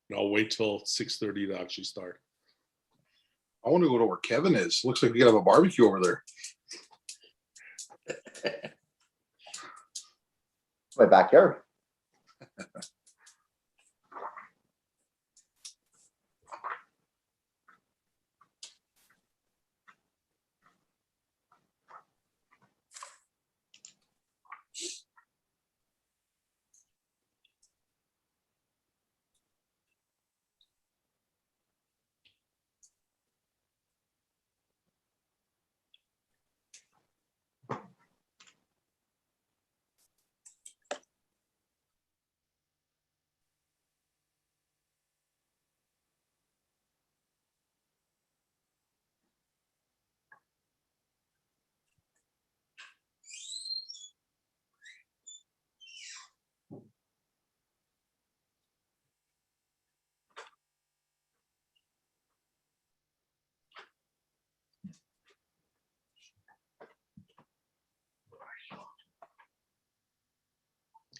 And I'll wait till 6:30 to actually start. I want to go to where Kevin is. Looks like we got a barbecue over there. My backyard.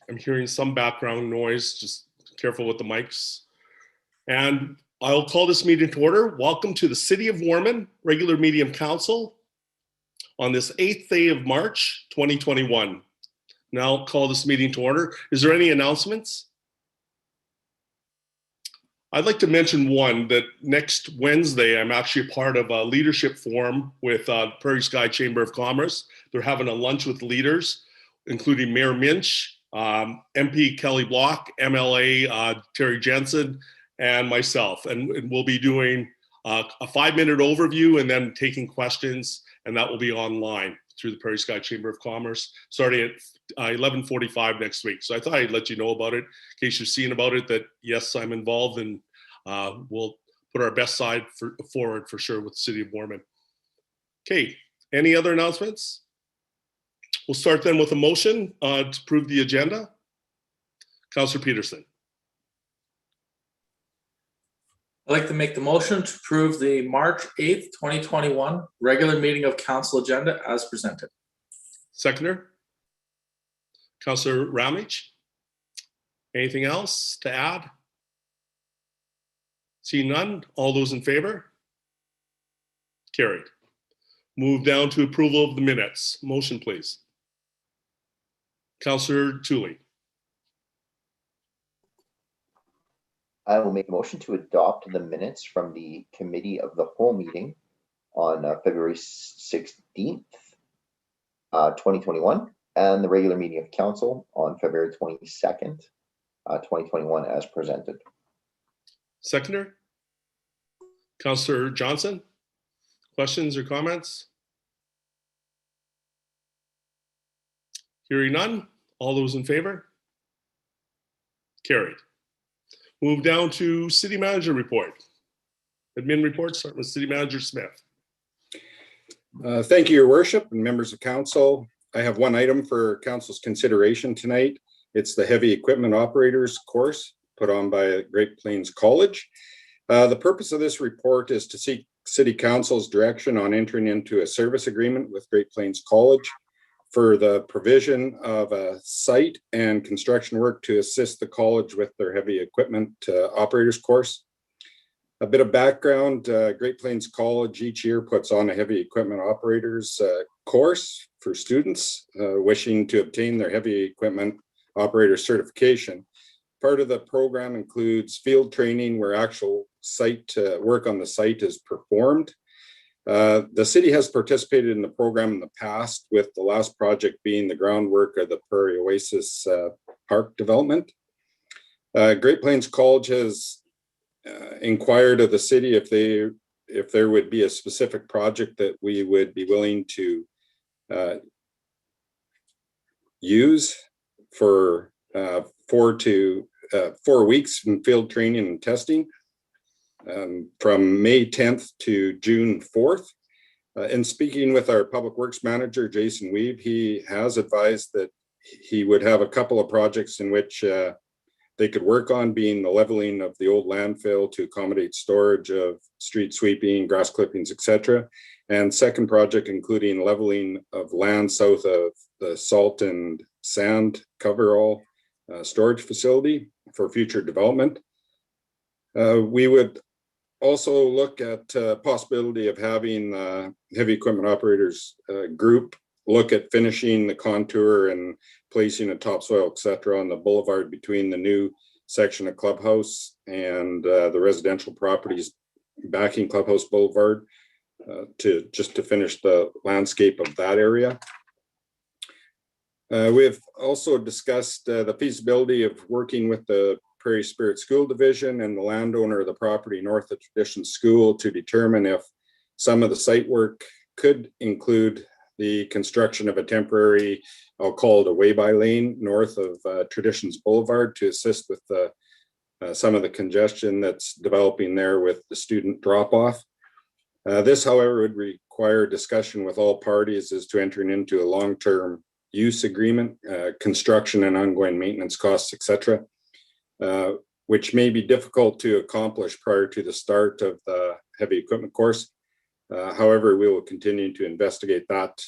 I'm hearing some background noise, just careful with the mics. And I'll call this meeting to order. Welcome to the City of Warman Regular Meeting of Council on this 8th day of March, 2021. Now I'll call this meeting to order. Is there any announcements? I'd like to mention one, that next Wednesday, I'm actually a part of a leadership forum with Prairie Sky Chamber of Commerce. They're having a lunch with leaders, including Mayor Minch, MP Kelly Block, MLA Terry Jensen, and myself. And we'll be doing a 5-minute overview and then taking questions, and that will be online through the Prairie Sky Chamber of Commerce, starting at 11:45 next week. So I thought I'd let you know about it, in case you're seeing about it, that yes, I'm involved, and we'll put our best side forward for sure with the City of Warman. Okay, any other announcements? We'll start then with a motion to approve the agenda. Councillor Peterson. I'd like to make the motion to approve the March 8th, 2021 regular meeting of council agenda as presented. Seconder. Councillor Ramage. Anything else to add? Seeing none, all those in favor? Carried. Move down to approval of the minutes. Motion, please. Councillor Tooley. I will make a motion to adopt the minutes from the committee of the whole meeting on February 16th, 2021, and the regular meeting of council on February 22nd, 2021 as presented. Seconder. Councillor Johnson. Questions or comments? Hearing none. All those in favor? Carried. Move down to City Manager report. Admin report, start with City Manager Smith. Thank you, Your Worship and members of council. I have one item for council's consideration tonight. It's the heavy equipment operators course put on by Great Plains College. The purpose of this report is to seek City Council's direction on entering into a service agreement with Great Plains College for the provision of a site and construction work to assist the college with their heavy equipment operators course. A bit of background, Great Plains College each year puts on a heavy equipment operators course for students wishing to obtain their heavy equipment operator certification. Part of the program includes field training where actual site work on the site is performed. The city has participated in the program in the past, with the last project being the groundwork of the Prairie Oasis Park development. Great Plains College has inquired of the city if there would be a specific project that we would be willing to use for 4 weeks in field training and testing. From May 10th to June 4th. In speaking with our public works manager, Jason Weave, he has advised that he would have a couple of projects in which they could work on, being the leveling of the old landfill to accommodate storage of street sweeping, grass clippings, etc. And second project, including leveling of land south of the salt and sand coverall storage facility for future development. We would also look at possibility of having heavy equipment operators group look at finishing the contour and placing a topsoil, et cetera, on the boulevard between the new section of Clubhouse and the residential properties backing Clubhouse Boulevard to finish the landscape of that area. We've also discussed the feasibility of working with the Prairie Spirit School Division and the landowner of the property north of Tradition School to determine if some of the site work could include the construction of a temporary, I'll call it a way-by lane north of Traditions Boulevard to assist with the some of the congestion that's developing there with the student drop-off. This, however, would require discussion with all parties as to entering into a long-term use agreement, construction and ongoing maintenance costs, etc., which may be difficult to accomplish prior to the start of the heavy equipment course. However, we will continue to investigate that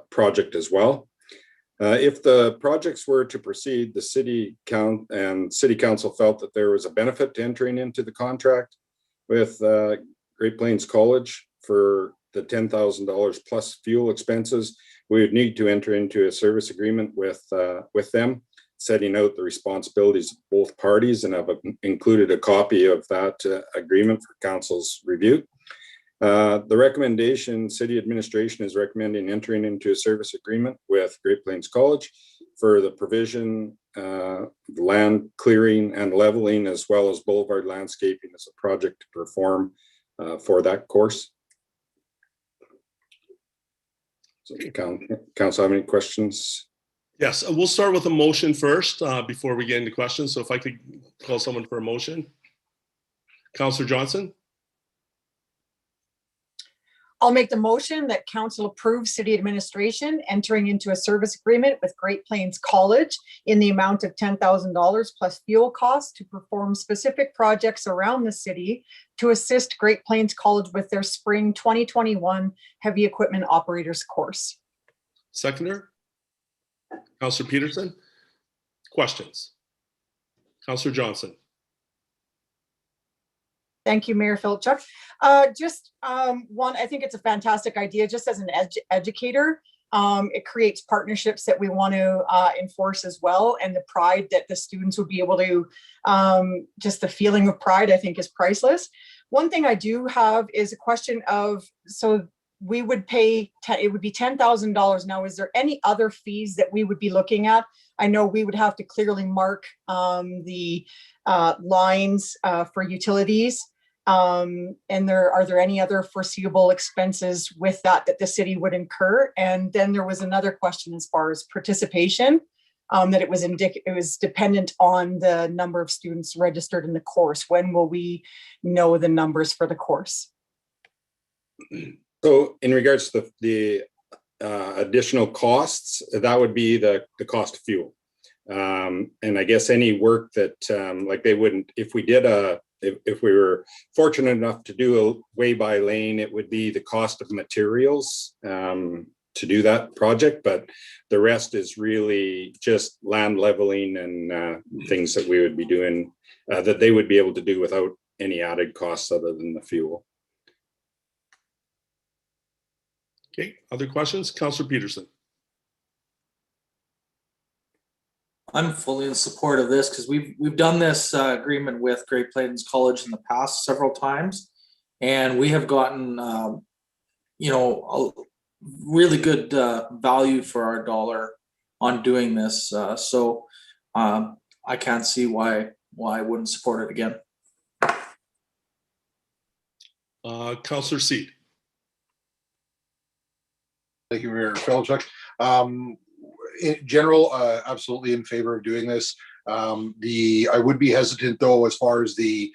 project as well. If the projects were to proceed, the city council felt that there was a benefit to entering into the contract with Great Plains College for the $10,000 plus fuel expenses. We would need to enter into a service agreement with them, setting out the responsibilities of both parties, and I've included a copy of that agreement for council's review. The recommendation, city administration is recommending entering into a service agreement with Great Plains College for the provision, land clearing and leveling, as well as boulevard landscaping as a project to perform for that course. So, council have any questions? Yes, we'll start with a motion first before we get into questions. So if I could call someone for a motion. Councillor Johnson. I'll make the motion that council approves city administration entering into a service agreement with Great Plains College in the amount of $10,000 plus fuel costs to perform specific projects around the city to assist Great Plains College with their spring 2021 heavy equipment operators course. Seconder. Councillor Peterson. Questions. Councillor Johnson. Thank you, Mayor Philipchuk. One, I think it's a fantastic idea just as an educator. It creates partnerships that we want to enforce as well. And the pride that the students would be able to, just the feeling of pride, I think is priceless. One thing I do have is a question of, so we would pay, it would be $10,000. Now, is there any other fees that we would be looking at? I know we would have to clearly mark the lines for utilities. And are there any other foreseeable expenses with that the city would incur? And then there was another question as far as participation, that it was dependent on the number of students registered in the course. When will we know the numbers for the course? So in regards to the additional costs, that would be the cost of fuel. And I guess any work that like they wouldn't, if we were fortunate enough to do a way-by lane, it would be the cost of materials to do that project, but the rest is really just land leveling and things that we would be doing that they would be able to do without any added costs other than the fuel. Okay, other questions? Councillor Peterson. I'm fully in support of this because we've done this agreement with Great Plains College in the past several times, and we have gotten a really good value for our dollar on doing this. So I can't see why I wouldn't support it again. Councillor Seed. Thank you, Mayor Philipchuk. In general, absolutely in favor of doing this. I would be hesitant though, as far as the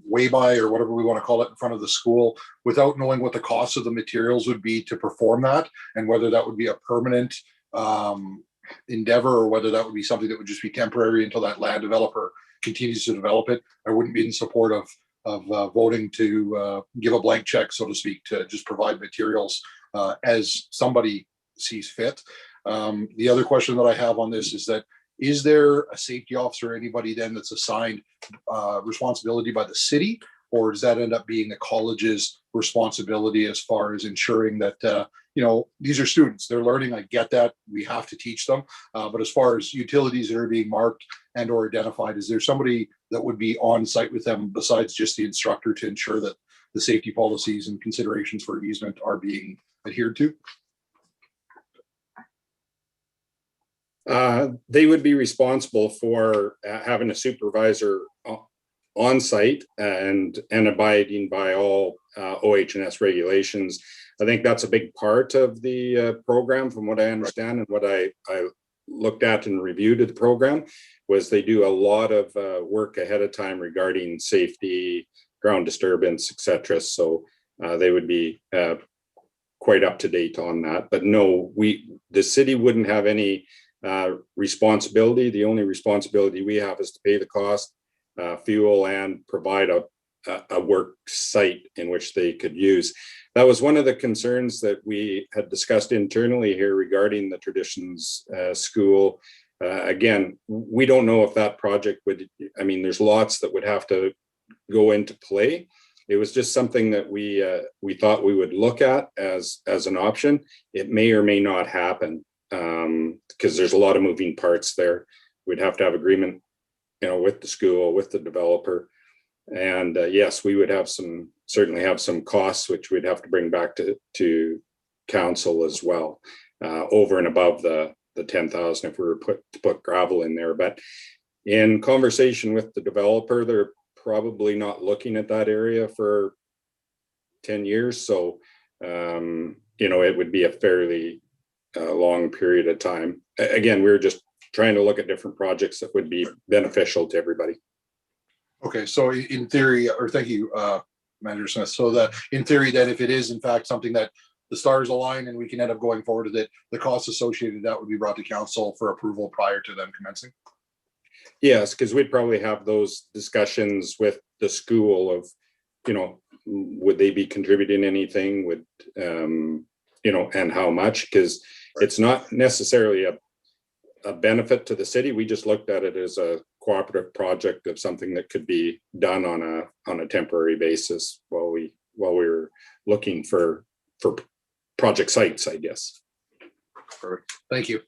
way-by or whatever we want to call it in front of the school, without knowing what the cost of the materials would be to perform that, and whether that would be a permanent endeavor or whether that would be something that would just be temporary until that land developer continues to develop it. I wouldn't be in support of voting to give a blank check, so to speak, to just provide materials as somebody sees fit. The other question that I have on this is that is there a safety officer or anybody then that's assigned responsibility by the city? Or does that end up being the college's responsibility as far as ensuring that, these are students, they're learning, I get that, we have to teach them. But as far as utilities that are being marked and or identified, is there somebody that would be on site with them besides just the instructor to ensure that the safety policies and considerations for easement are being adhered to? They would be responsible for having a supervisor on site and abiding by all OH&S regulations. I think that's a big part of the program, from what I understand and what I looked at and reviewed of the program, was they do a lot of work ahead of time regarding safety, ground disturbance, etc. So they would be quite up to date on that. But no, the city wouldn't have any responsibility. The only responsibility we have is to pay the cost, fuel, and provide a work site in which they could use. That was one of the concerns that we had discussed internally here regarding the Traditions School. Again, we don't know if that project would, there's lots that would have to go into play. It was just something that we thought we would look at as an option. It may or may not happen, because there's a lot of moving parts there. We'd have to have agreement, with the school, with the developer. And yes, we would certainly have some costs, which we'd have to bring back to council as well, over and above the 10,000 if we were to put gravel in there. But in conversation with the developer, they're probably not looking at that area for 10 years. So, it would be a fairly long period of time. Again, we were just trying to look at different projects that would be beneficial to everybody. Okay, so in theory, or thank you, Manager Smith. So that in theory, then if it is in fact something that the stars align and we can end up going forward with it, the costs associated that would be brought to council for approval prior to them commencing? Yes, because we'd probably have those discussions with the school of, would they be contributing anything, and how much, because it's not necessarily a benefit to the city. We just looked at it as a cooperative project of something that could be done on a temporary basis while we were looking for project sites, I guess. Perfect. Thank you.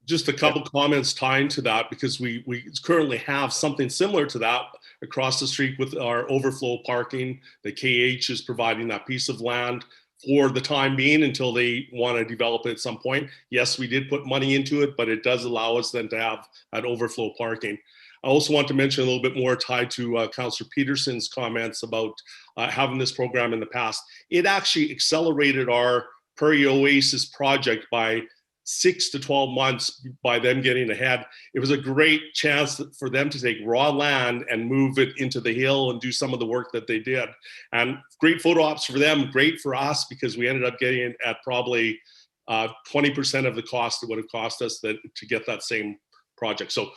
Just a couple comments tying to that, because we currently have something similar to that across the street with our overflow parking. The KH is providing that piece of land for the time being until they want to develop it at some point. Yes, we did put money into it, but it does allow us then to have that overflow parking. I also want to mention a little bit more tied to Councillor Peterson's comments about having this program in the past. It actually accelerated our Prairie Oasis project by 6 to 12 months by them getting ahead. It was a great chance for them to take raw land and move it into the hill and do some of the work that they did. And great photo ops for them, great for us, because we ended up getting it at probably 20% of the cost it would have cost us to get that same project. So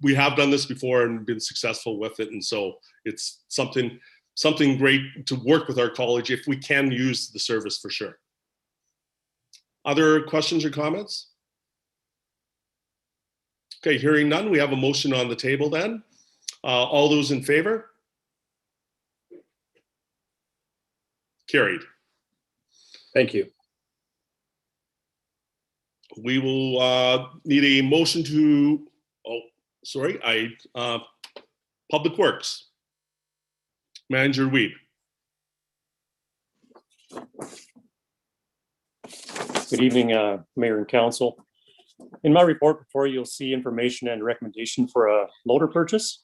we have done this before and been successful with it. And so it's something great to work with our college if we can use the service for sure. Other questions or comments? Okay, hearing none, we have a motion on the table then. All those in favor? Carried. Thank you. We will need a motion to, Public Works. Manager Weed. Good evening, Mayor and Council. In my report before you'll see information and recommendation for a loader purchase.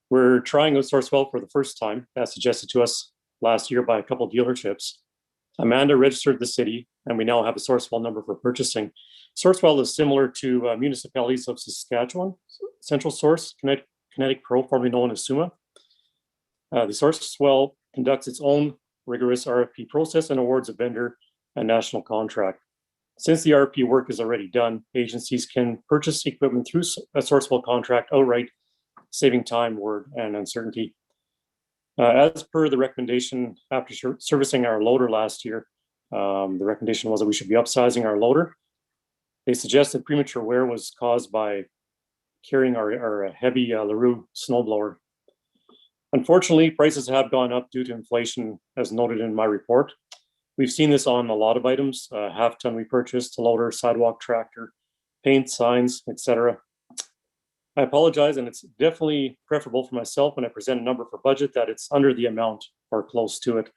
We're trying out Sourcewell for the first time, as suggested to us last year by a couple of dealerships. Amanda registered the city, and we now have a Sourcewell number for purchasing. Sourcewell is similar to municipalities of Saskatchewan, Central Source, Kinetic Pro, formerly known as SUMA. The Sourcewell conducts its own rigorous RFP process and awards a vendor a national contract. Since the RFP work is already done, agencies can purchase equipment through a Sourcewell contract outright, saving time, work, and uncertainty. As per the recommendation after servicing our loader last year, the recommendation was that we should be upsizing our loader. They suggested premature wear was caused by carrying our heavy LaRue snowblower. Unfortunately, prices have gone up due to inflation, as noted in my report. We've seen this on a lot of items, half-ton we purchased, loader, sidewalk tractor, paint, signs, etc. I apologize, and it's definitely preferable for myself when I present a number for budget that it's under the amount or close to it.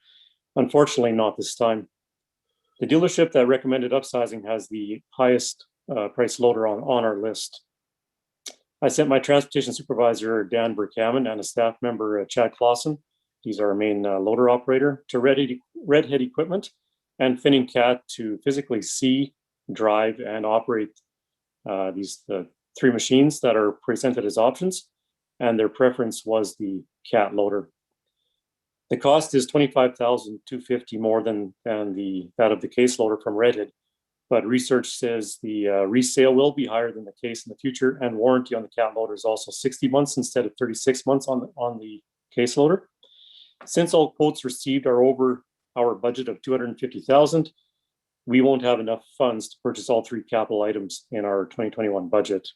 Unfortunately, not this time. The dealership that recommended upsizing has the highest price loader on our list. I sent my transportation supervisor, Dan Burkaman, and a staff member, Chad Clausen, he's our main loader operator, to Redhead Equipment and Finning Cat to physically see, drive, and operate the 3 machines that are presented as options, and their preference was the Cat loader. The cost is $25,250 more than that of the case loader from Redhead, but research says the resale will be higher than the case in the future, and warranty on the Cat loader is also 60 months instead of 36 months on the case loader. Since all quotes received are over our budget of $250,000, we won't have enough funds to purchase all 3 capital items in our 2021 budget.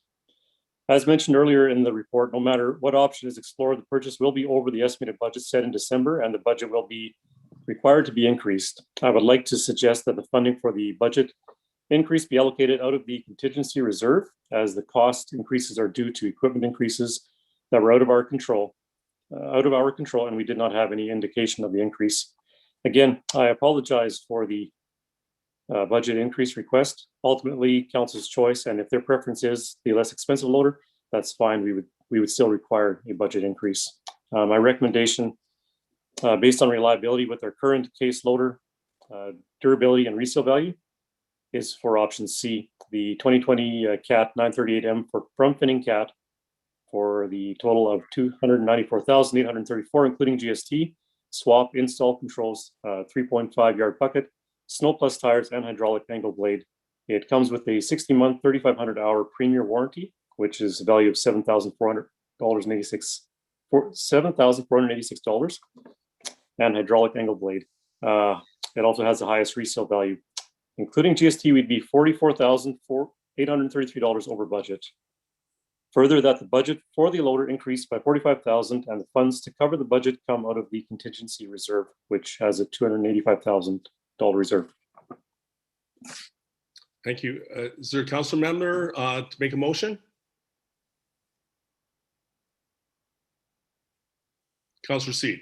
As mentioned earlier in the report, no matter what option is explored, the purchase will be over the estimated budget set in December, and the budget will be required to be increased. I would like to suggest that the funding for the budget increase be allocated out of the contingency reserve, as the cost increases are due to equipment increases that were out of our control, and we did not have any indication of the increase. Again, I apologize for the budget increase request. Ultimately, council's choice, and if their preference is the less expensive loader, that's fine. We would still require a budget increase. My recommendation, based on reliability with our current case loader, durability and resale value, is for option C, the 2020 Cat 938M from Finning Cat for the total of $294,834, including GST, swap, install controls, 3.5 yard bucket, snow plus tires, and hydraulic angle blade. It comes with a 60-month, 3,500 hour premier warranty, which is a value of $7,486, and hydraulic angle blade. It also has the highest resale value. Including GST, we'd be $44,833 over budget. Further, that the budget for the loader increased by $45,000, and the funds to cover the budget come out of the contingency reserve, which has a $285,000 reserve. Thank you. Is there a council member to make a motion? Councilor Seed.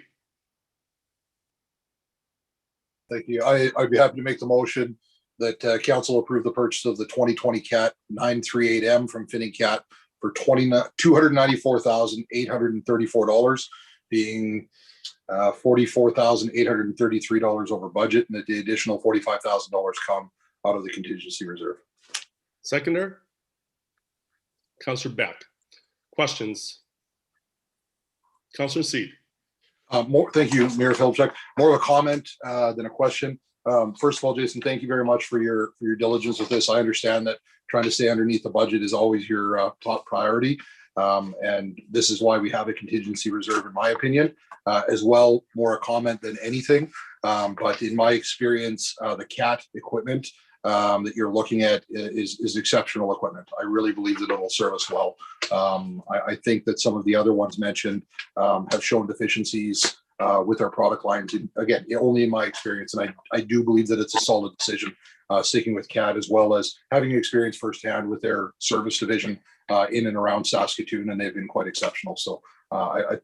Thank you. I'd be happy to make the motion that council approve the purchase of the 2020 Cat 938M from Finning Cat for $294,834, being $44,833 over budget, and that the additional $45,000 come out of the contingency reserve. Seconder? Councilor Beck. Questions? Councilor Seed. Thank you, Mayor Philipchuk. More of a comment than a question. First of all, Jason, thank you very much for your diligence with this. I understand that trying to stay underneath the budget is always your top priority. And this is why we have a contingency reserve, in my opinion, as well, more a comment than anything. But in my experience, the CAT equipment that you're looking at is exceptional equipment. I really believe that it will serve us well. I think that some of the other ones mentioned have shown deficiencies with our product lines. And again, only in my experience, and I do believe that it's a solid decision sticking with CAT, as well as having experience firsthand with their service division in and around Saskatoon, and they've been quite exceptional. So I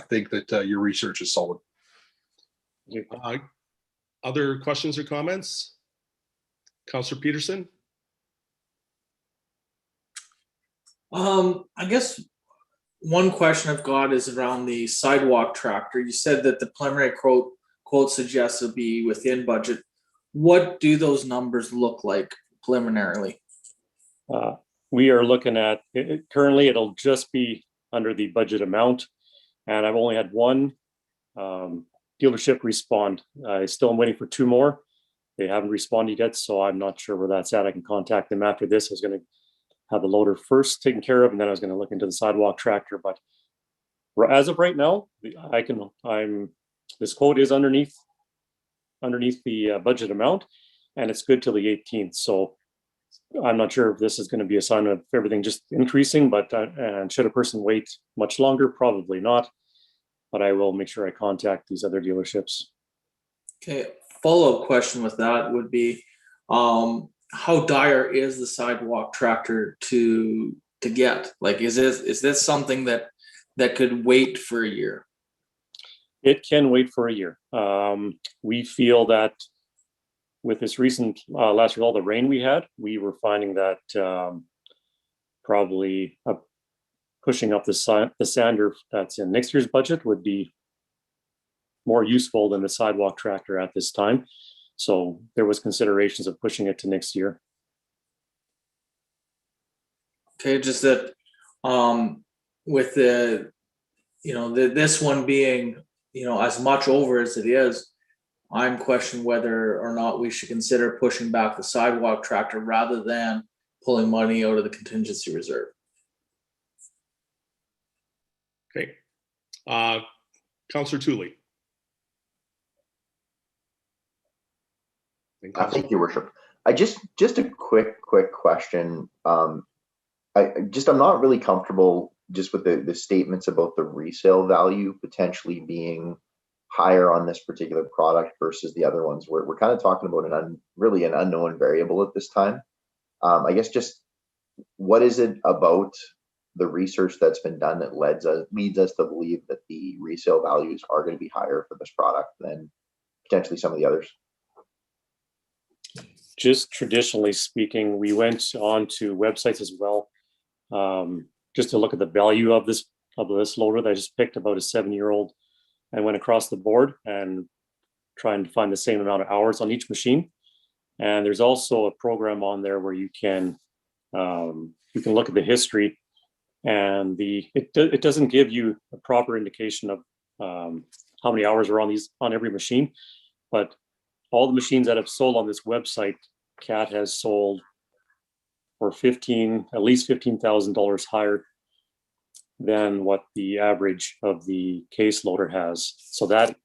think that your research is solid. Other questions or comments? Councilor Peterson? I guess one question I've got is around the sidewalk tractor. You said that the preliminary quote suggests it'll be within budget. What do those numbers look like preliminarily? We are looking at it, currently it'll just be under the budget amount, and I've only had one dealership respond. I still am waiting for 2 more. They haven't responded yet, so I'm not sure where that's at. I can contact them after this. I was going to have the loader first taken care of, and then I was going to look into the sidewalk tractor. But as of right now, this quote is underneath the budget amount, and it's good till the 18th. So I'm not sure if this is going to be a sign of everything just increasing, but and should a person wait much longer? Probably not. But I will make sure I contact these other dealerships. Okay, follow-up question with that would be, how dire is the sidewalk tractor to get? Like, is this something that could wait for a year? It can wait for a year. We feel that with this recent last year, all the rain we had, we were finding that probably pushing up the sander that's in next year's budget would be more useful than the sidewalk tractor at this time. So there was considerations of pushing it to next year. Okay, just that with the this one being as much over as it is, I'm questioning whether or not we should consider pushing back the sidewalk tractor rather than pulling money out of the contingency reserve. Okay. Councillor Tooley. Thank you, Worship. I just a quick question. I'm not really comfortable just with the statements about the resale value potentially being higher on this particular product versus the other ones. We're kind of talking about really an unknown variable at this time. I guess just what is it about the research that's been done that leads us to believe that the resale values are going to be higher for this product than potentially some of the others? Just traditionally speaking, we went on to websites as well, just to look at the value of this loader that I just picked, about a 7-year-old, and went across the board and trying to find the same amount of hours on each machine. And there's also a program on there where you can look at the history, and it doesn't give you a proper indication of how many hours are on every machine, but all the machines that have sold on this website, CAT has sold for at least $15,000 higher than what the average of the case loader has. So that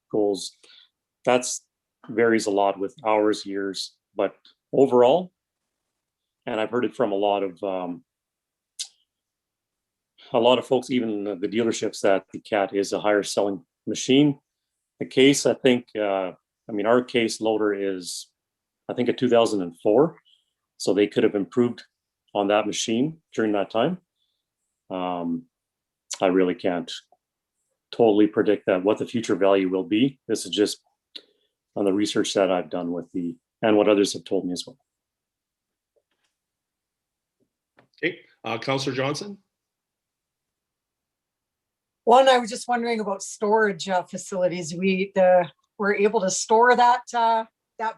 varies a lot with hours, years, but overall, and I've heard it from a lot of folks, even the dealerships, that the CAT is a higher selling machine. The case, I think, our case loader is, I think, a 2004. So they could have improved on that machine during that time. I really can't totally predict what the future value will be. This is just on the research that I've done and what others have told me as well. Okay, Councillor Johnson. One, I was just wondering about storage facilities. We're able to store that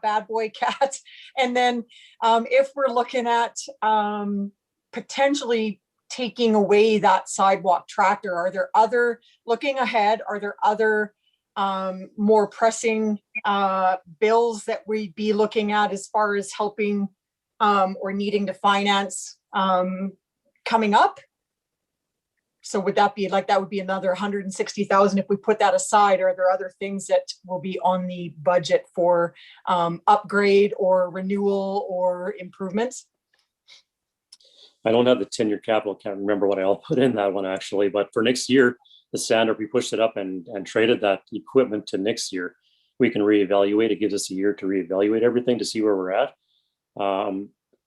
bad boy CAT, and then if we're looking at potentially taking away that sidewalk tractor, looking ahead, are there other more pressing bills that we'd be looking at as far as helping or needing to finance coming up? So would that would be another 160,000 if we put that aside? Are there other things that will be on the budget for upgrade or renewal or improvements? I don't have the 10-year capital. Can't remember what I all put in that one actually. But for next year, the sander, we pushed it up and traded that equipment to next year. We can reevaluate. It gives us a year to reevaluate everything to see where we're at.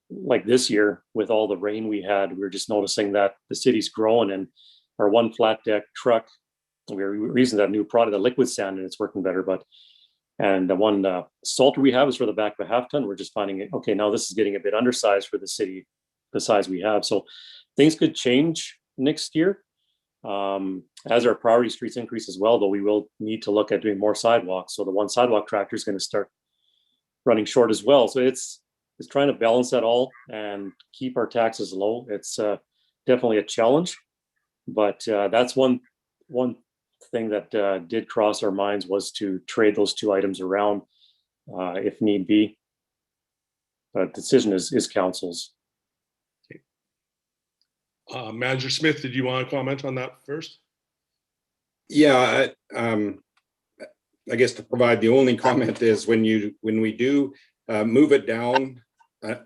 Like this year, with all the rain we had, we were just noticing that the city's growing, and our one flat deck truck, we're using that new product, the liquid sand, and it's working better. And the one salter we have is for the back of a half ton. We're just finding it, okay, now this is getting a bit undersized for the city, the size we have. So things could change next year. As our priority streets increase as well, though, we will need to look at doing more sidewalks. So the one sidewalk tractor is going to start running short as well. So it's trying to balance that all and keep our taxes low. It's definitely a challenge, but that's one thing that did cross our minds, was to trade those two items around if need be. But the decision is council's. Okay. Manager Smith, did you want to comment on that first? Yeah, I guess to provide the only comment is when we do move it down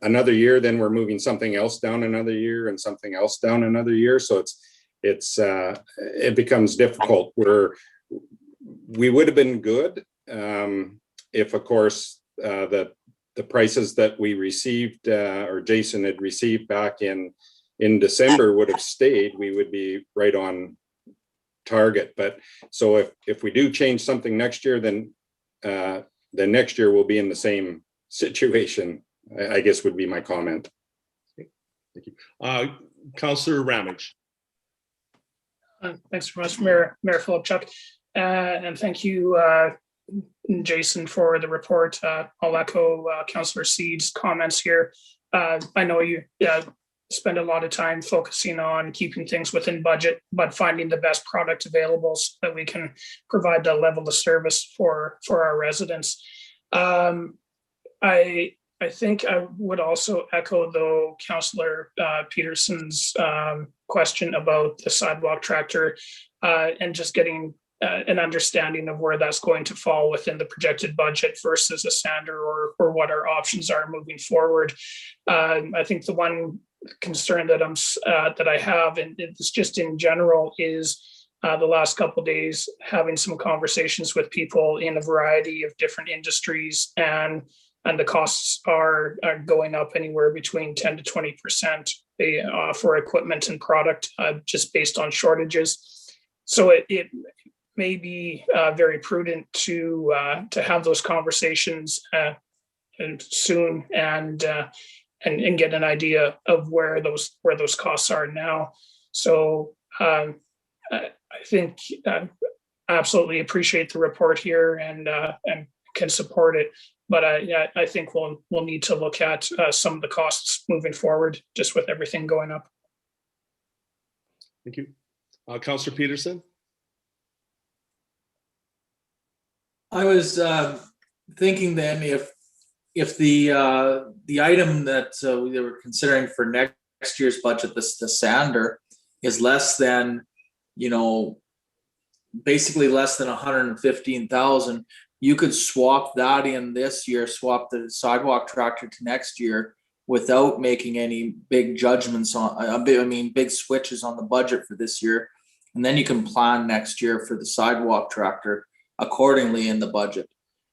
another year, then we're moving something else down another year and something else down another year. So it becomes difficult. We would have been good if, of course, the prices that we received or Jason had received back in December would have stayed. We would be right on target. But so if we do change something next year, then next year we'll be in the same situation, I guess would be my comment. Thank you. Councillor Ramage. Thanks very much, Mayor Philip. And thank you, Jason, for the report. I'll echo Councillor Seed's comments here. I know you spend a lot of time focusing on keeping things within budget, but finding the best product available so that we can provide the level of service for our residents. I think I would also echo, though, Councillor Peterson's question about the sidewalk tractor and just getting an understanding of where that's going to fall within the projected budget versus a sander or what our options are moving forward. I think the one concern that I have, and it's just in general, is the last couple of days having some conversations with people in a variety of different industries, and the costs are going up anywhere between 10 to 20% for equipment and product, just based on shortages. So it may be very prudent to have those conversations and soon and get an idea of where those costs are now. So I think I absolutely appreciate the report here and can support it. But I think we'll need to look at some of the costs moving forward, just with everything going up. Thank you. Councillor Peterson. I was thinking then if the item that we were considering for next year's budget, the sander, is less than, basically less than 115,000. You could swap that in this year, swap the sidewalk tractor to next year without making any big judgments on, big switches on the budget for this year. And then you can plan next year for the sidewalk tractor accordingly in the budget,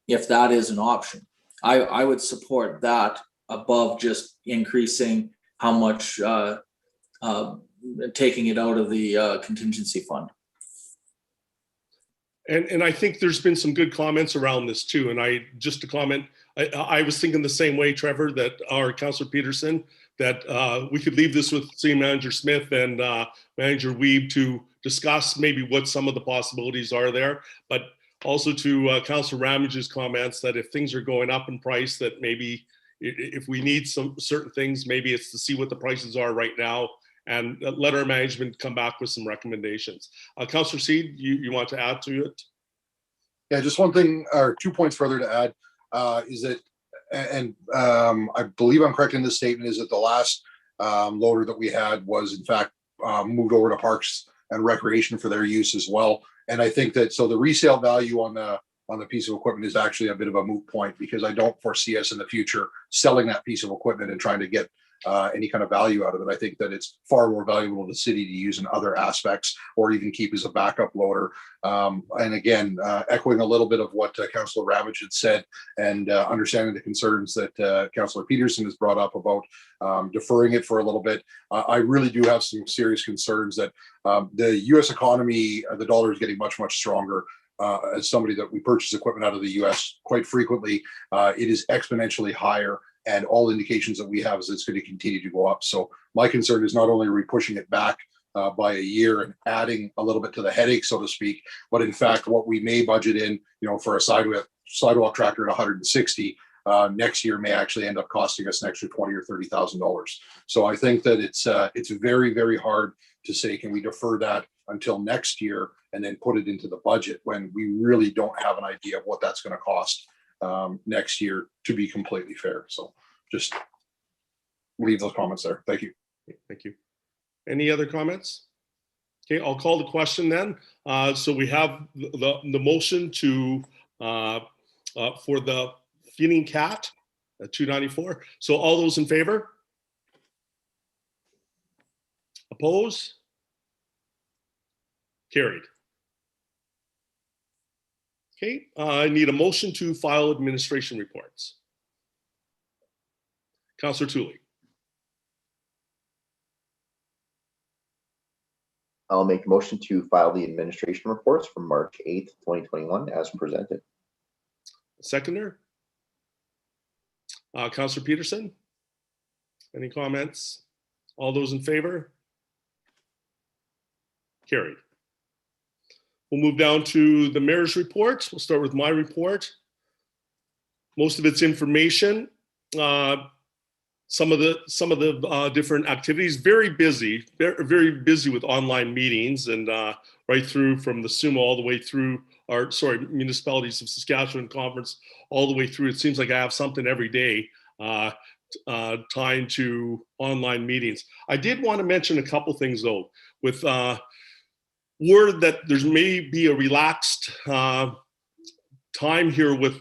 if that is an option. I would support that above just increasing how much, taking it out of the contingency fund. And I think there's been some good comments around this too. And just to comment, I was thinking the same way, Trevor, that our Councillor Peterson, that we could leave this with City Manager Smith and Manager Weeb to discuss maybe what some of the possibilities are there. But also to Councillor Ramage's comments that if things are going up in price, that maybe if we need some certain things, maybe it's to see what the prices are right now and let our management come back with some recommendations. Councillor Seed, you want to add to it? Yeah, just one thing or 2 points further to add is that, and I believe I'm correct in this statement, is that the last loader that we had was in fact moved over to Parks and Recreation for their use as well. And I think that, so the resale value on the piece of equipment is actually a bit of a moot point, because I don't foresee us in the future selling that piece of equipment and trying to get any kind of value out of it. I think that it's far more valuable to the city to use in other aspects, or even keep as a backup loader. And again, echoing a little bit of what Councillor Ravage had said, and understanding the concerns that Councillor Peterson has brought up about deferring it for a little bit. I really do have some serious concerns that the U.S. economy, the dollar is getting much, much stronger. As somebody that we purchase equipment out of the U.S. quite frequently, it is exponentially higher. And all indications that we have is it's going to continue to go up. So my concern is not only are we pushing it back by a year and adding a little bit to the headache, so to speak, but in fact, what we may budget in, for a sidewalk tractor at 160 next year may actually end up costing us an extra $20,000 or $30,000. So I think that it's very, very hard to say, can we defer that until next year and then put it into the budget when we really don't have an idea of what that's going to cost next year, to be completely fair. So just leave those comments there. Thank you. Thank you. Any other comments? Okay, I'll call the question then. So we have the motion to for the feeding cat 294. So all those in favor? Oppose? Carried. Okay, I need a motion to file administration reports. Councillor Tooley. I'll make a motion to file the administration reports from March 8th, 2021 as presented. Seconder? Councillor Peterson? Any comments? All those in favor? Carried. We'll move down to the mayor's report. We'll start with my report. Most of it's information. Some of the different activities, very busy with online meetings, and right through from the SUMO all the way through Municipalities of Saskatchewan Conference all the way through. It seems like I have something every day tying to online meetings. I did want to mention a couple things though, with word that there's may be a relaxed time here with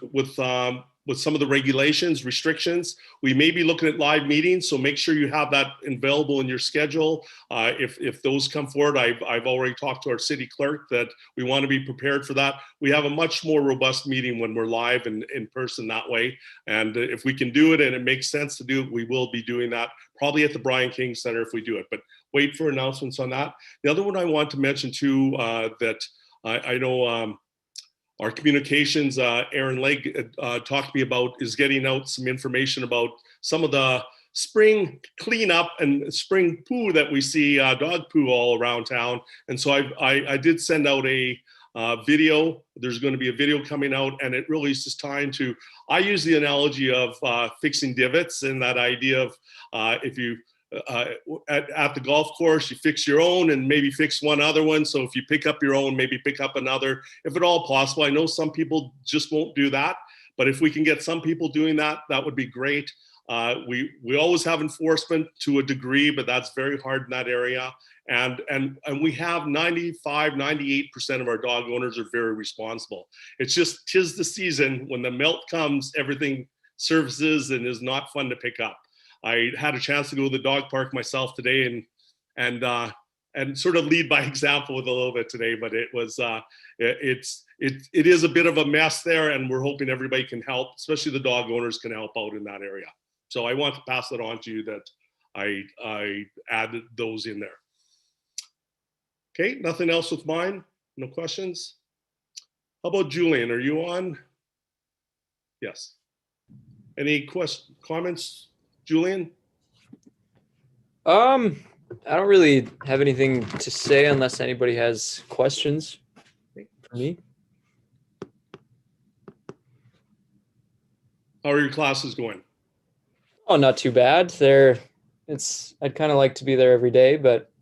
some of the regulations, restrictions. We may be looking at live meetings, so make sure you have that available in your schedule. If those come forward, I've already talked to our city clerk that we want to be prepared for that. We have a much more robust meeting when we're live and in person that way. And if we can do it and it makes sense to do it, we will be doing that, probably at the Brian King Center if we do it. But wait for announcements on that. The other one I want to mention too, that I know our communications, Aaron Legg talked to me about, is getting out some information about some of the spring cleanup and spring poo that we see, dog poo all around town. And so I did send out a video. There's going to be a video coming out, and it really is just tying to, I use the analogy of fixing divots, and that idea of if you at the golf course, you fix your own and maybe fix one other one. So if you pick up your own, maybe pick up another, if at all possible. I know some people just won't do that, but if we can get some people doing that, that would be great. We always have enforcement to a degree, but that's very hard in that area. And we have 98% of our dog owners are very responsible. It's just, 'tis the season when the melt comes, everything surfaces and is not fun to pick up. I had a chance to go to the dog park myself today and sort of lead by example with a little bit today, but it was it is a bit of a mess there, and we're hoping everybody can help, especially the dog owners can help out in that area. So I want to pass that on to you that I added those in there. Okay, nothing else with mine? No questions? How about Julian? Are you on? Yes. Any comments? Julian? I don't really have anything to say unless anybody has questions for me. How are your classes going? Oh, not too bad. I'd kind of like to be there every day, but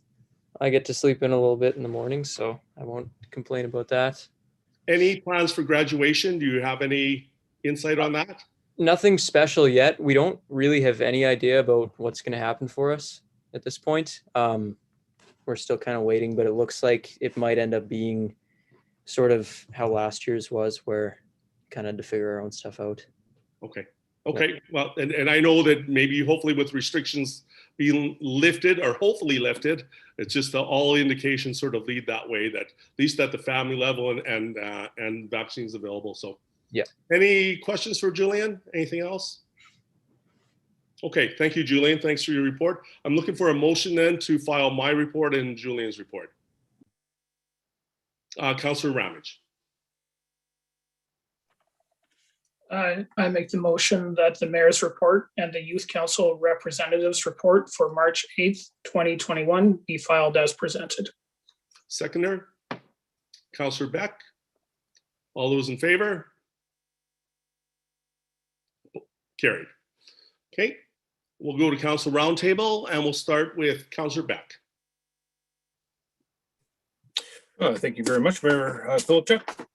I get to sleep in a little bit in the morning, so I won't complain about that. Any plans for graduation? Do you have any insight on that? Nothing special yet. We don't really have any idea about what's going to happen for us at this point. We're still kind of waiting, but it looks like it might end up being sort of how last year's was, where kind of had to figure our own stuff out. Okay. Okay. Well, and I know that maybe hopefully with restrictions being lifted or hopefully lifted, it's just all indications sort of lead that way, that at least at the family level and vaccines available. So yeah. Any questions for Julian? Anything else? Okay. Thank you, Julian. Thanks for your report. I'm looking for a motion then to file my report and Julian's report. Councillor Ramage. I make the motion that the mayor's report and the youth council representatives report for March 8th, 2021 be filed as presented. Seconder, Councillor Beck. All those in favor? Carried. Okay, we'll go to council roundtable and we'll start with Councillor Beck. Thank you very much, Mayor Philipchuk.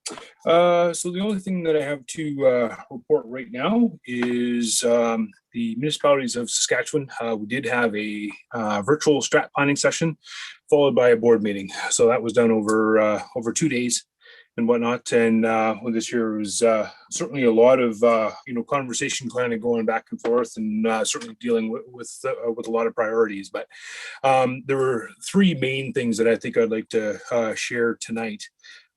So the only thing that I have to report right now is the municipalities of Saskatchewan. We did have a virtual strat planning session followed by a board meeting. So that was done over 2 days. and whatnot. And well, this year was certainly a lot of conversation kind of going back and forth, and certainly dealing with a lot of priorities. But there were three main things that I think I'd like to share tonight.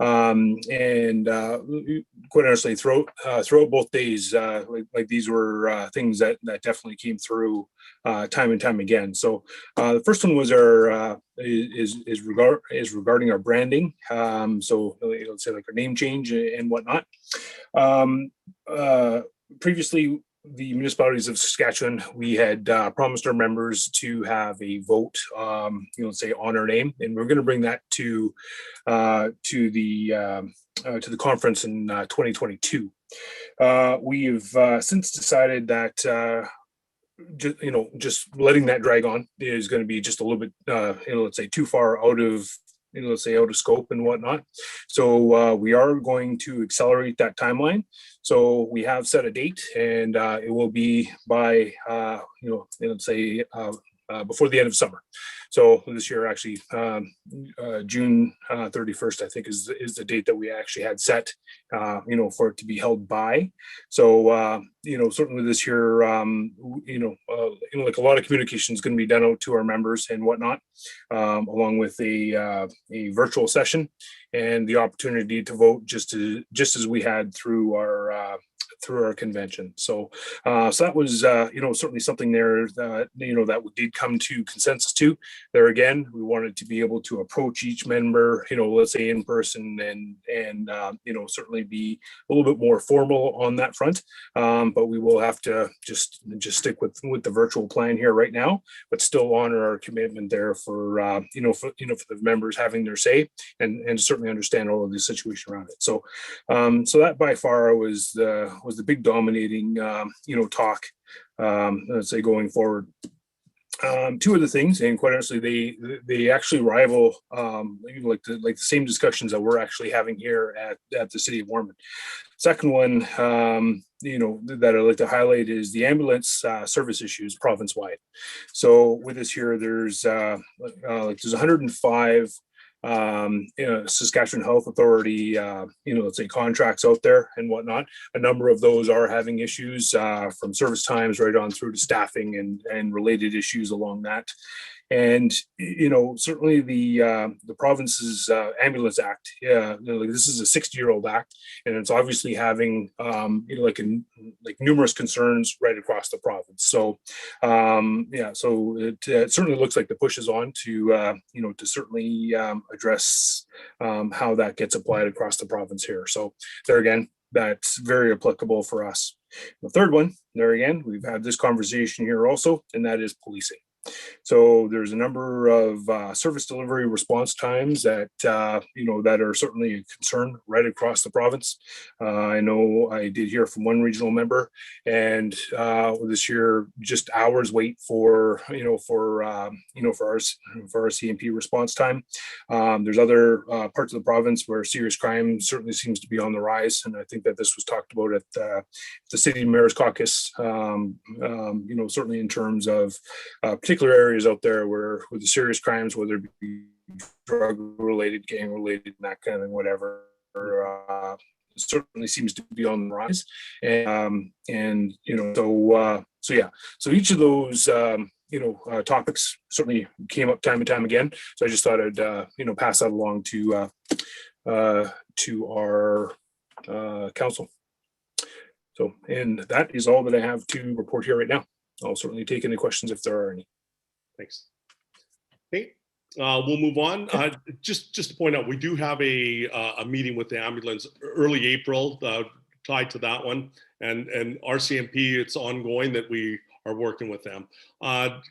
And quite honestly, throughout both days, like these were things that definitely came through time and time again. So the first one was is regarding our branding. So let's say like our name change and whatnot. Previously, the municipalities of Saskatchewan, we had promised our members to have a vote, say on our name, and we're going to bring that to the conference in 2022. We've since decided that just letting that drag on is going to be just a little bit, let's say, too far out of out of scope and whatnot. So we are going to accelerate that timeline. So we have set a date, and it will be by let's say before the end of summer. So this year, actually, June 31st, I think, is the date that we actually had set, for it to be held by. So, certainly this year, like a lot of communication is going to be done out to our members and whatnot, along with a virtual session and the opportunity to vote just as we had through our convention. So that was certainly something there that that we did come to consensus to. There again, we wanted to be able to approach each member, let's say in person, and certainly be a little bit more formal on that front. But we will have to just stick with the virtual plan here right now, but still honor our commitment there for for the members having their say, and certainly understand all of the situation around it. So that by far was the big dominating talk, let's say, going forward. Two other things, and quite honestly, they actually rival like the same discussions that we're actually having here at the city of Warman. Second one, that I'd like to highlight is the ambulance service issues province-wide. So with us here, there's 105 Saskatchewan Health Authority, let's say contracts out there and whatnot. A number of those are having issues from service times right on through to staffing and related issues along that. And certainly the province's ambulance act, this is a 60-year-old act, and it's obviously having numerous concerns right across the province. So so it certainly looks like the push is on to certainly address how that gets applied across the province here. So there again, that's very applicable for us. The third one, there again, we've had this conversation here also, and that is policing. So there's a number of service delivery response times that that are certainly a concern right across the province. I know I did hear from one regional member, and this year just hours wait for our CMP response time. There's other parts of the province where serious crime certainly seems to be on the rise, and I think that this was talked about at the City Mayor's Caucus. Certainly in terms of particular areas out there where with the serious crimes, whether it be drug related, gang related, and that kind of thing, whatever, certainly seems to be on the rise. So each of those topics certainly came up time and time again. So I just thought I'd pass that along to our council. So, and that is all that I have to report here right now. I'll certainly take any questions if there are any. Thanks. Okay, we'll move on. Just to point out, we do have a meeting with the ambulance early April tied to that one, and RCMP, it's ongoing that we are working with them.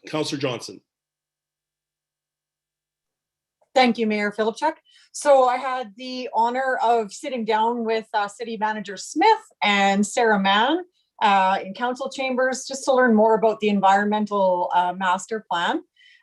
Councillor Johnson. Thank you, Mayor Philipchuk. So I had the honor of sitting down with City Manager Smith and Sarah Mann in council chambers just to learn more about the environmental master plan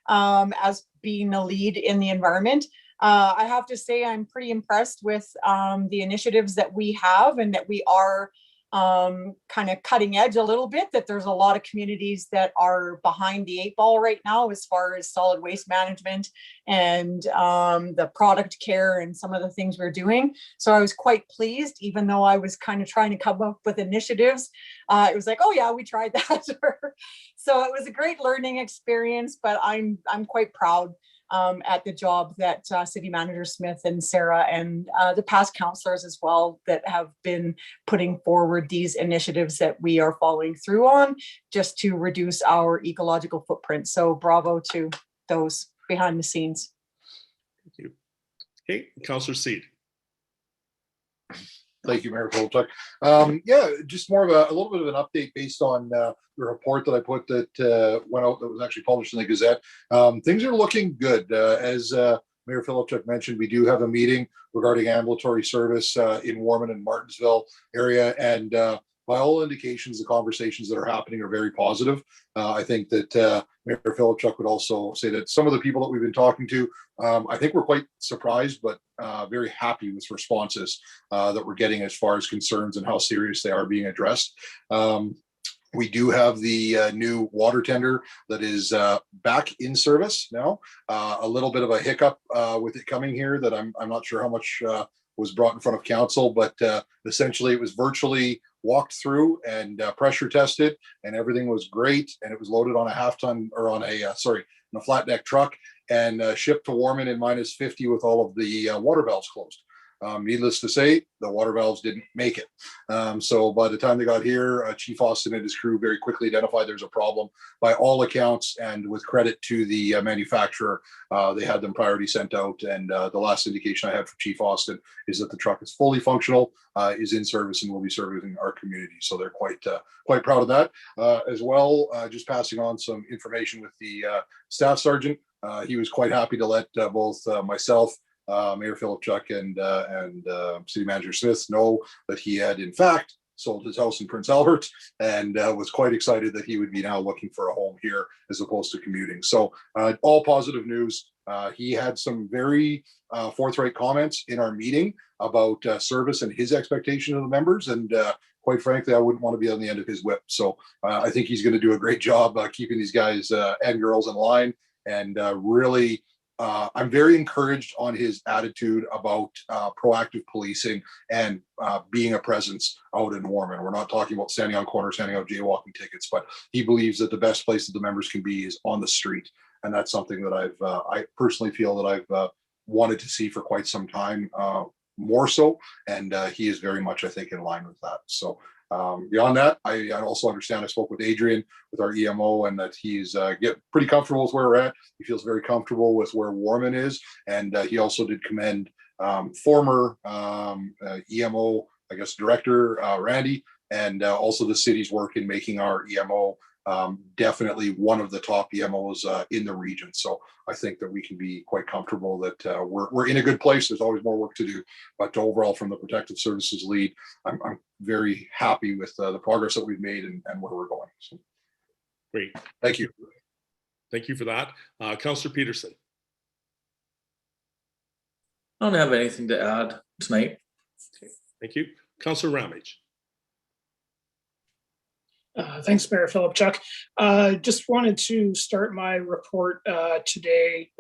as being a lead in the environment. I have to say I'm pretty impressed with the initiatives that we have and that we are kind of cutting edge a little bit, that there's a lot of communities that are behind the 8 ball right now as far as solid waste management and the product care and some of the things we're doing. So I was quite pleased, even though I was kind of trying to come up with initiatives. It was like, oh yeah, we tried that. So it was a great learning experience, but I'm quite proud at the job that City Manager Smith and Sarah and the past councillors as well that have been putting forward these initiatives that we are following through on just to reduce our ecological footprint. So bravo to those behind the scenes. Thank you. Okay, Councillor Seed. Thank you, Mayor Philipchuk. Yeah, just more of a little bit of an update based on the report that I put that went out, that was actually published in the Gazette. Things are looking good. As Mayor Philipchuk mentioned, we do have a meeting regarding ambulatory service in Warman and Martinsville area. And by all indications, the conversations that are happening are very positive. I think that Mayor Philipchuk would also say that some of the people that we've been talking to, I think we're quite surprised, but very happy with responses that we're getting as far as concerns and how serious they are being addressed. We do have the new water tender that is back in service now. A little bit of a hiccup with it coming here that I'm not sure how much was brought in front of council, but essentially it was virtually walked through and pressure tested, and everything was great. And it was loaded on a half-ton or on a a flat deck truck and shipped to Warman in -50 with all of the water valves closed. Needless to say, the water valves didn't make it. So by the time they got here, Chief Austin and his crew very quickly identified there's a problem. By all accounts, and with credit to the manufacturer, they had them priority sent out. And the last indication I had for Chief Austin is that the truck is fully functional, is in service, and will be servicing our community. So they're quite proud of that. As well, just passing on some information with the staff sergeant. He was quite happy to let both myself, Mayor Philipchuk and City Manager Smith know that he had in fact sold his house in Prince Albert, and was quite excited that he would be now looking for a home here as opposed to commuting. So all positive news. He had some very forthright comments in our meeting about service and his expectation of the members, and quite frankly, I wouldn't want to be on the end of his whip. So I think he's going to do a great job keeping these guys and girls in line, and really I'm very encouraged on his attitude about proactive policing and being a presence out in Warman. We're not talking about standing on corners, handing out jaywalking tickets, but he believes that the best place that the members can be is on the street. And that's something that I personally feel that I've wanted to see for quite some time, more so. And he is very much, I think, in line with that. So beyond that, I also understand, I spoke with Adrian with our EMO, and that he's get pretty comfortable with where we're at. He feels very comfortable with where Warman is, and he also did commend former EMO, I guess, director Randy, and also the city's work in making our EMO definitely one of the top EMOs in the region. So I think that we can be quite comfortable that we're in a good place. There's always more work to do, but overall, from the protective services lead, I'm very happy with the progress that we've made and where we're going. So, great. Thank you. Thank you for that. Councillor Peterson. I don't have anything to add tonight. Okay. Thank you. Councillor Ramage. Thanks, Mayor Philipchuk. Just wanted to start my report today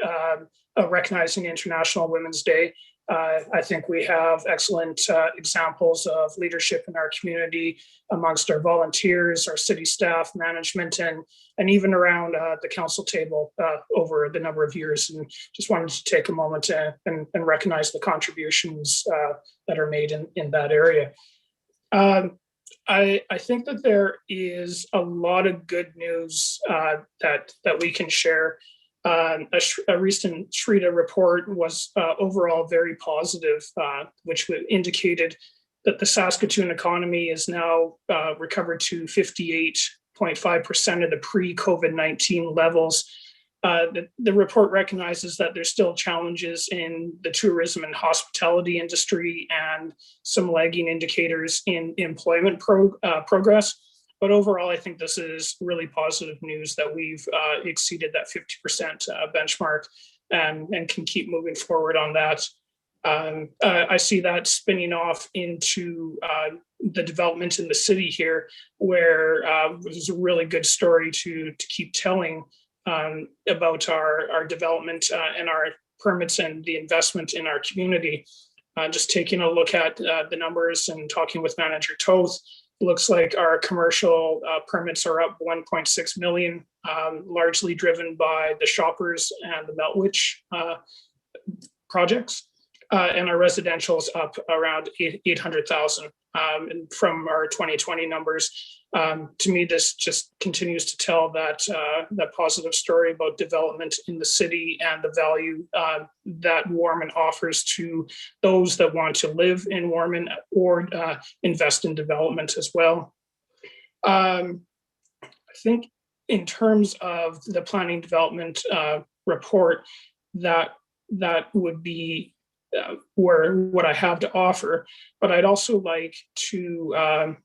recognizing International Women's Day. I think we have excellent examples of leadership in our community amongst our volunteers, our city staff, management, and even around the council table over the number of years. And just wanted to take a moment and recognize the contributions that are made in that area. I think that there is a lot of good news that we can share. A recent Shrita report was overall very positive, which indicated that the Saskatoon economy is now recovered to 58.5% of the pre-COVID-19 levels. The report recognizes that there's still challenges in the tourism and hospitality industry and some lagging indicators in employment progress. But overall, I think this is really positive news that we've exceeded that 50% benchmark and can keep moving forward on that. I see that spinning off into the development in the city here, where there's a really good story to keep telling about our development and our permits and the investment in our community. Just taking a look at the numbers and talking with Manager Toth, looks like our commercial permits are up 1.6 million, largely driven by the Shoppers and the Meltwich projects. And our residential is up around 800,000 and from our 2020 numbers. To me, this just continues to tell that positive story about development in the city and the value that Warman offers to those that want to live in Warman or invest in development as well. I think in terms of the planning development report, that would be what I have to offer, but I'd also like to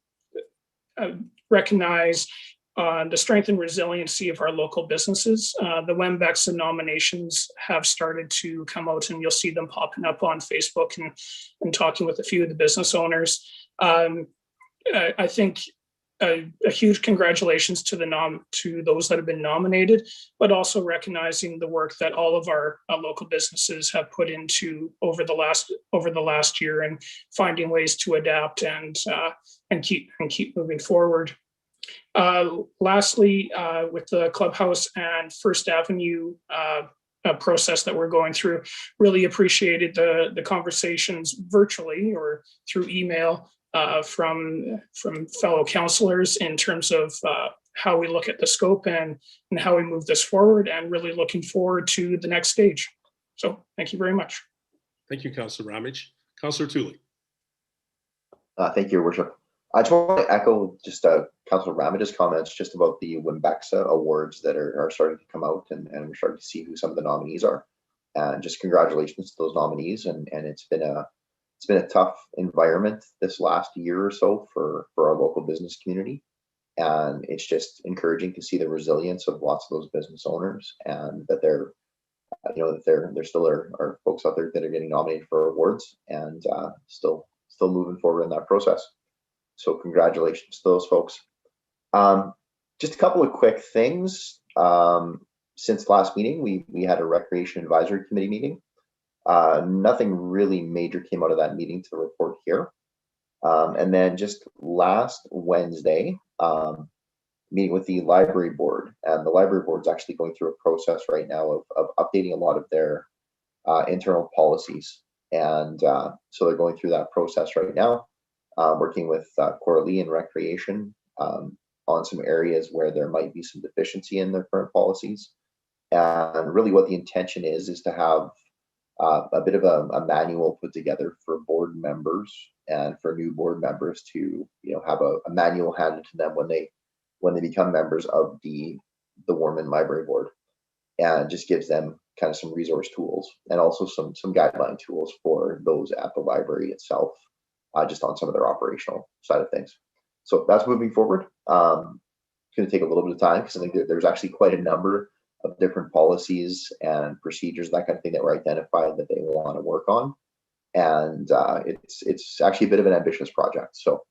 recognize the strength and resiliency of our local businesses. The Wembexa nominations have started to come out, and you'll see them popping up on Facebook and talking with a few of the business owners. I think a huge congratulations to those that have been nominated, but also recognizing the work that all of our local businesses have put into over the last year and finding ways to adapt and keep moving forward. Lastly, with the Clubhouse and First Avenue process that we're going through, really appreciated the conversations virtually or through email from fellow councillors in terms of how we look at the scope and how we move this forward, and really looking forward to the next stage. So thank you very much. Thank you, Councillor Ramage. Councillor Tooley. Thank you, Your Worship. I just want to echo just Councillor Ramage's comments just about the Wembexa awards that are starting to come out, and we're starting to see who some of the nominees are. And just congratulations to those nominees. And it's been a tough environment this last year or so for our local business community. And it's just encouraging to see the resilience of lots of those business owners, and that they're still are folks out there that are getting nominated for awards and still moving forward in that process. So congratulations to those folks. Just a couple of quick things. Since last meeting, we had a Recreation Advisory Committee meeting. Nothing really major came out of that meeting to report here. And then just last Wednesday, meeting with the library board, and the library board's actually going through a process right now of updating a lot of their internal policies. And so they're going through that process right now, working with Coralie in Recreation on some areas where there might be some deficiency in their current policies. And really what the intention is to have a bit of a manual put together for board members and for new board members to have a manual handed to them when they become members of the Warman Library Board, and just gives them kind of some resource tools and also some guideline tools for those at the library itself, just on some of their operational side of things. So that's moving forward. It's going to take a little bit of time because I think there's actually quite a number of different policies and procedures, that kind of thing, that were identified that they want to work on. And it's actually a bit of an ambitious project. So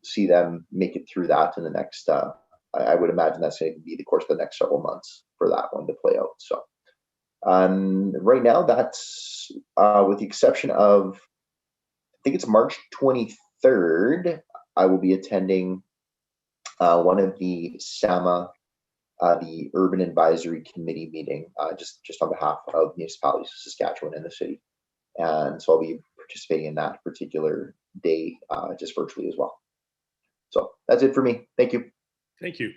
see them make it through that in the next, I would imagine that's going to be the course of the next several months for that one to play out. So right now, that's with the exception of, I think it's March 23rd, I will be attending one of the SAMA, the Urban Advisory Committee meeting, just on behalf of municipalities of Saskatchewan and the city. And so I'll be participating in that particular day, just virtually as well. So that's it for me. Thank you. Thank you.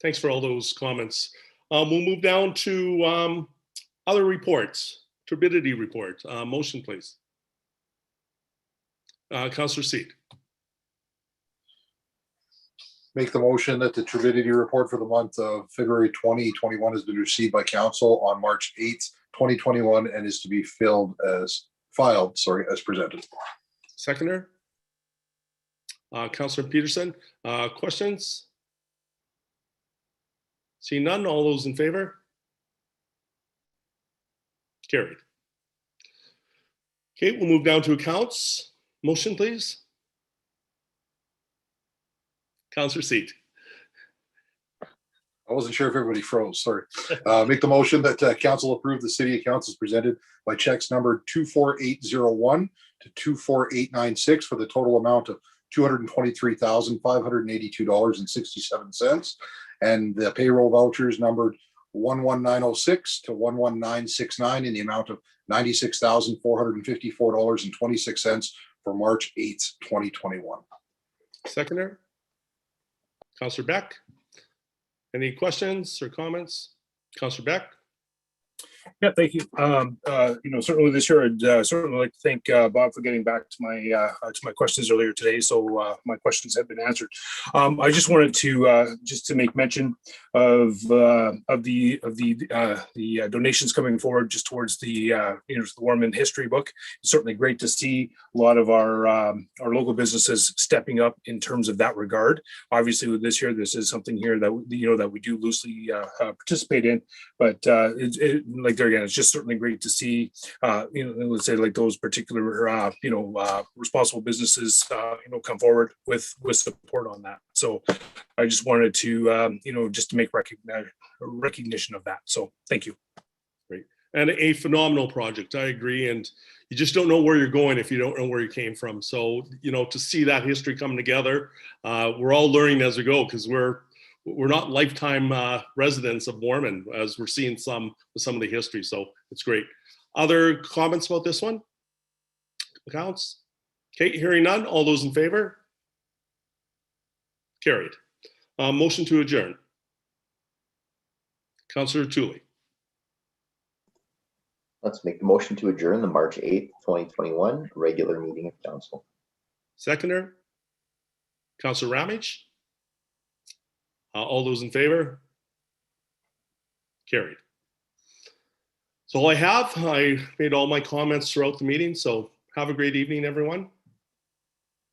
Thanks for all those comments. We'll move down to other reports. Turbidity report. Motion, please. Councillor Seed. Make the motion that the turbidity report for the month of February 2021 has been received by council on March 8th, 2021, and is to be filed as presented. Seconder. Councillor Peterson. Questions? See none. All those in favor? Carried. Okay, we'll move down to accounts. Motion, please. Councillor Seat. I wasn't sure if everybody froze, sorry. Make the motion that council approve the city accounts as presented by checks numbered 24801 to 24896 for the total amount of $223,582.67. And the payroll vouchers numbered 11906 to 11969 in the amount of $96,454.26 for March 8th, 2021. Seconder. Councillor Beck. Any questions or comments? Councillor Beck. Yeah, thank you. Certainly this year, I'd certainly like to thank Bob for getting back to my questions earlier today. So my questions have been answered. I just wanted to make mention of the donations coming forward just towards the the Warman history book. It's certainly great to see a lot of our local businesses stepping up in terms of that regard. Obviously, with this year, this is something here that that we do loosely participate in, but like there again, it's just certainly great to see, let's say like those particular, responsible businesses, come forward with support on that. So I just wanted to, just to make recognition of that. So thank you. Great. And a phenomenal project. I agree. And you just don't know where you're going if you don't know where you came from. So, to see that history coming together, we're all learning as we go because we're not lifetime residents of Warman as we're seeing some of the history. So it's great. Other comments about this one? Accounts? Okay, hearing none. All those in favor? Carried. Motion to adjourn. Councillor Tooley. Let's make the motion to adjourn the March 8th, 2021 regular meeting of council. Seconder. Councillor Ramage. All those in favor? Carried. So I made all my comments throughout the meeting. So have a great evening, everyone.